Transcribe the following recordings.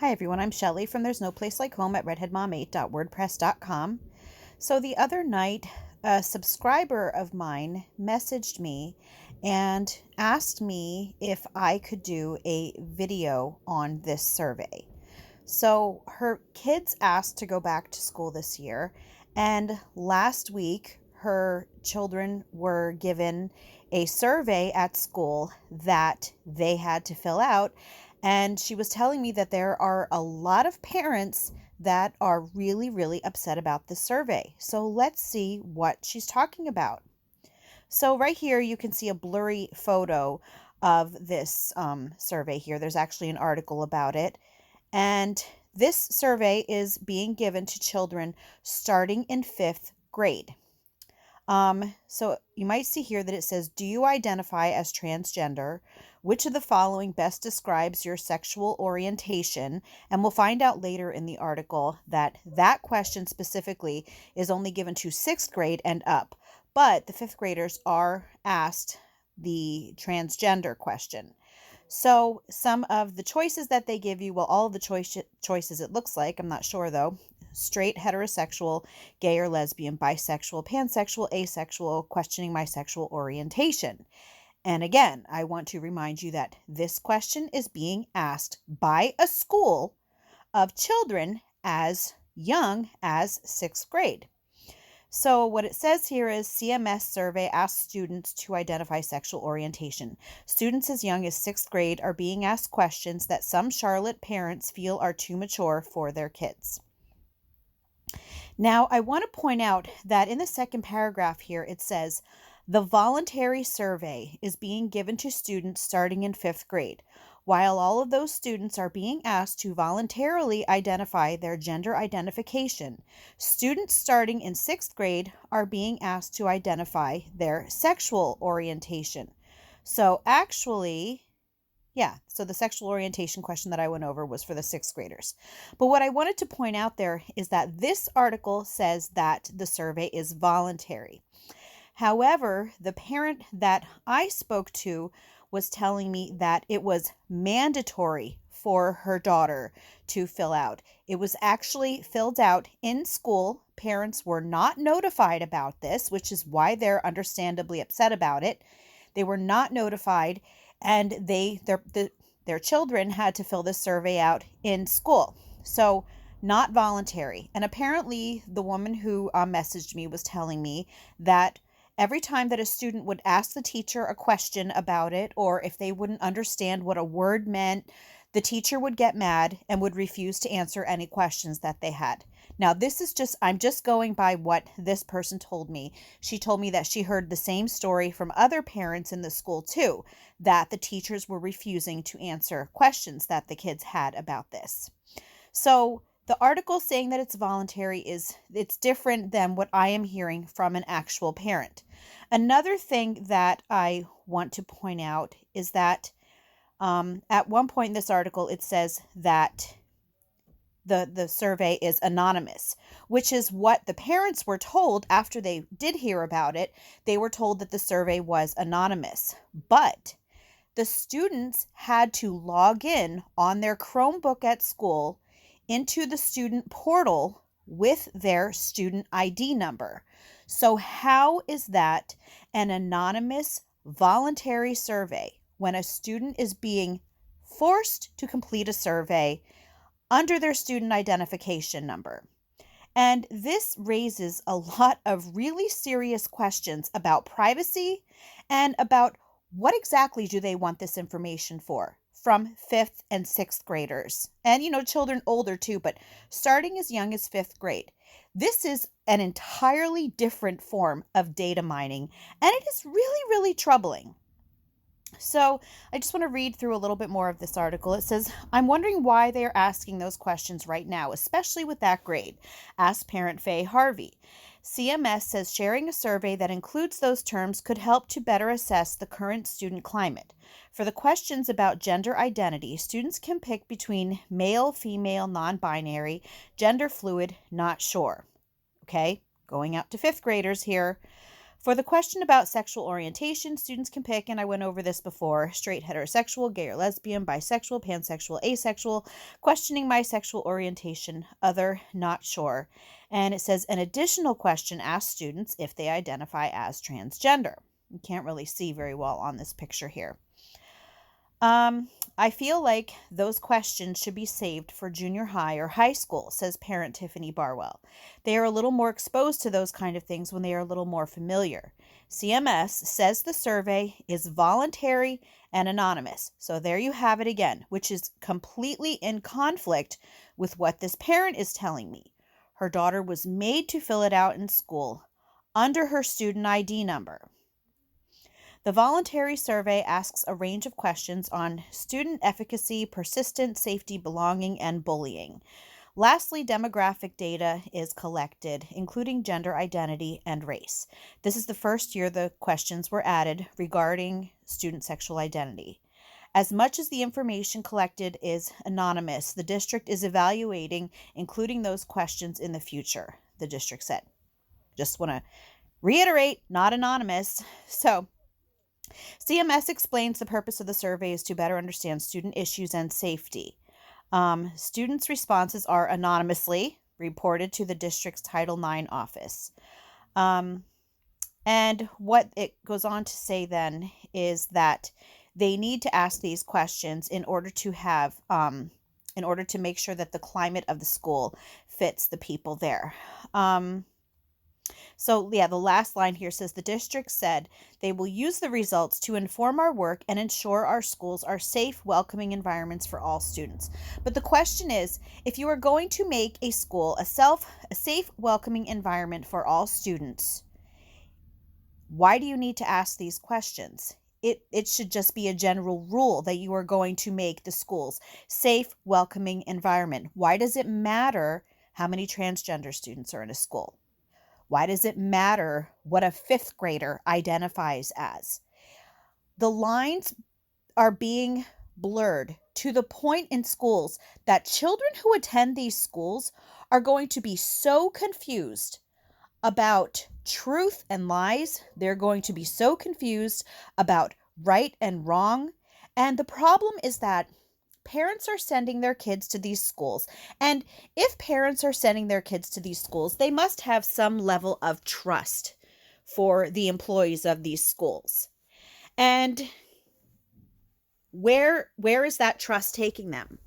Hi everyone, I'm Shelly from There's No Place Like Home at redheadmom8.wordpress.com. So the other night, a subscriber of mine messaged me and asked me if I could do a video on this survey. So her kids asked to go back to school this year, and last week her children were given a survey at school that they had to fill out. And she was telling me that there are a lot of parents that are really, really upset about this survey. So let's see what she's talking about. So right here, you can see a blurry photo of this survey here. There's actually an article about it. And this survey is being given to children starting in fifth grade. So you might see here that it says, do you identify as transgender? Which of the following best describes your sexual orientation? And we'll find out later in the article that that question specifically is only given to sixth grade and up. But the fifth graders are asked the transgender question. So some of the choices that they give you, well, all of the choices it looks like, I'm not sure though: straight, heterosexual, gay or lesbian, bisexual, pansexual, asexual, questioning my sexual orientation. And again, I want to remind you that this question is being asked by a school of children as young as sixth grade. So what it says here is CMS survey asks students to identify sexual orientation. Students as young as sixth grade are being asked questions that some Charlotte parents feel are too mature for their kids. Now, I want to point out that in the second paragraph here, it says, the voluntary survey is being given to students starting in fifth grade. While all of those students are being asked to voluntarily identify their gender identification, students starting in sixth grade are being asked to identify their sexual orientation. So actually, so the sexual orientation question that I went over was for the sixth graders. But what I wanted to point out there is that this article says that the survey is voluntary. However, the parent that I spoke to was telling me that it was mandatory for her daughter to fill out. It was actually filled out in school. Parents were not notified about this, which is why they're understandably upset about it. They were not notified, and their children had to fill this survey out in school. So not voluntary. And apparently the woman who messaged me was telling me that every time that a student would ask the teacher a question about it, or if they wouldn't understand what a word meant, the teacher would get mad and would refuse to answer any questions that they had. Now, I'm just going by what this person told me. She told me that she heard the same story from other parents in the school too, that the teachers were refusing to answer questions that the kids had about this. So the article saying that it's voluntary it's different than what I am hearing from an actual parent. Another thing that I want to point out is that at one point in this article, it says that the survey is anonymous, which is what the parents were told after they did hear about it. They were told that the survey was anonymous, but the students had to log in on their Chromebook at school into the student portal with their student ID number. So how is that an anonymous voluntary survey when a student is being forced to complete a survey under their student identification number? And this raises a lot of really serious questions about privacy and about what exactly do they want this information for from fifth and sixth graders, and children older too, but starting as young as fifth grade. This is an entirely different form of data mining, and it is really, really troubling. So I just want to read through a little bit more of this article. It says, I'm wondering why they are asking those questions right now, especially with that grade, asked parent Faye Harvey. CMS says sharing a survey that includes those terms could help to better assess the current student climate. For the questions about gender identity, students can pick between male, female, non-binary, gender fluid, not sure. Okay, going out to fifth graders here. For the question about sexual orientation, students can pick, and I went over this before, straight, heterosexual, gay or lesbian, bisexual, pansexual, asexual, questioning my sexual orientation, other, not sure. And it says an additional question asks students if they identify as transgender. You can't really see very well on this picture here. I feel like those questions should be saved for junior high or high school, says parent Tiffany Barwell. They are a little more exposed to those kind of things when they are a little more familiar. CMS says the survey is voluntary and anonymous. So there you have it again, which is completely in conflict with what this parent is telling me. Her daughter was made to fill it out in school under her student ID number. The voluntary survey asks a range of questions on student efficacy, persistence, safety, belonging, and bullying. Lastly, demographic data is collected, including gender identity and race. This is the first year the questions were added regarding student sexual identity. As much as the information collected is anonymous, the district is evaluating including those questions in the future, the district said. Just want to reiterate, not anonymous. So, CMS explains the purpose of the survey is to better understand student issues and safety. Students' responses are anonymously reported to the district's Title IX office. And what it goes on to say then is that they need to ask these questions in order to make sure that the climate of the school fits the people there. So, the last line here says the district said they will use the results to inform our work and ensure our schools are safe, welcoming environments for all students. But the question is, if you are going to make a school a safe, welcoming environment for all students, why do you need to ask these questions? It should just be a general rule that you are going to make the schools safe, welcoming environment. Why does it matter how many transgender students are in a school? Why does it matter what a fifth grader identifies as? The lines are being blurred to the point in schools that children who attend these schools are going to be so confused about truth and lies. They're going to be so confused about right and wrong. And the problem is that parents are sending their kids to these schools. And if parents are sending their kids to these schools, they must have some level of trust for the employees of these schools. And where is that trust taking them?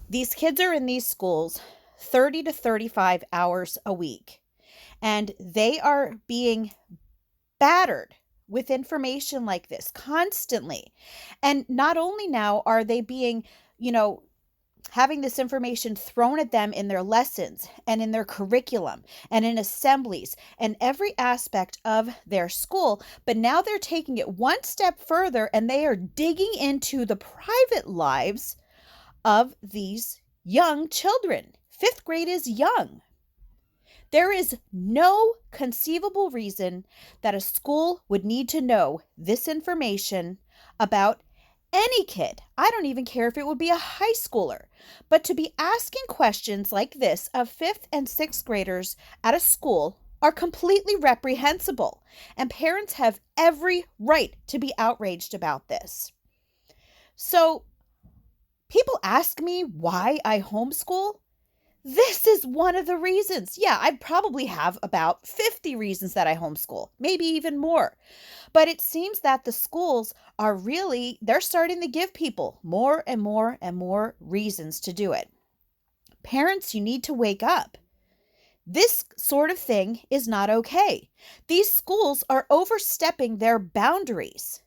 These kids are in these schools 30 to 35 hours a week, and they are being battered with information like this constantly. And not only now are they being, having this information thrown at them in their lessons and in their curriculum and in assemblies and every aspect of their school, but now they're taking it one step further and they are digging into the private lives of these young children. Fifth grade is young. There is no conceivable reason that a school would need to know this information about any kid. I don't even care if it would be a high schooler. But to be asking questions like this of fifth and sixth graders at a school are completely reprehensible, and parents have every right to be outraged about this. So, people ask me why I homeschool. This is one of the reasons. Yeah, I'd probably have about 50 reasons that I homeschool, maybe even more. But it seems that the schools they're starting to give people more and more and more reasons to do it. Parents, you need to wake up. This sort of thing is not okay. These schools are overstepping their boundaries.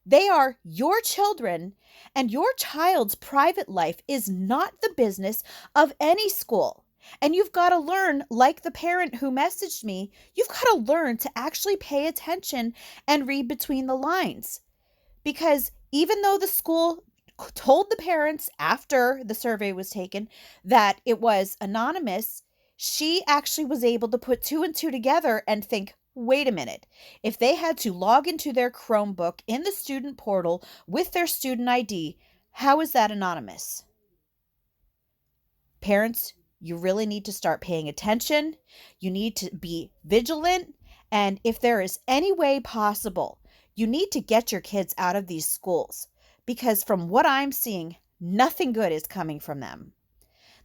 They are your children, and your child's private life is not the business of any school. And you've got to learn, like the parent who messaged me, you've got to learn to actually pay attention and read between the lines. Because even though the school told the parents after the survey was taken that it was anonymous, she actually was able to put two and two together and think, wait a minute, if they had to log into their Chromebook in the student portal with their student ID, how is that anonymous? Parents, you really need to start paying attention. You need to be vigilant And if there is any way possible, you need to get your kids out of these schools because from what I'm seeing, nothing good is coming from them.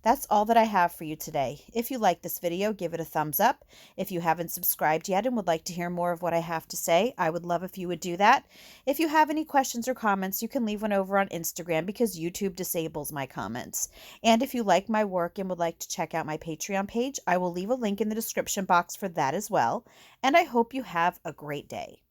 That's all that I have for you today. If you like this video, give it a thumbs up. If you haven't subscribed yet and would like to hear more of what I have to say, I would love if you would do that. If you have any questions or comments, you can leave one over on Instagram because YouTube disables my comments. And if you like my work and would like to check out my Patreon page, I will leave a link in the description box for that as well. And I hope you have a great day.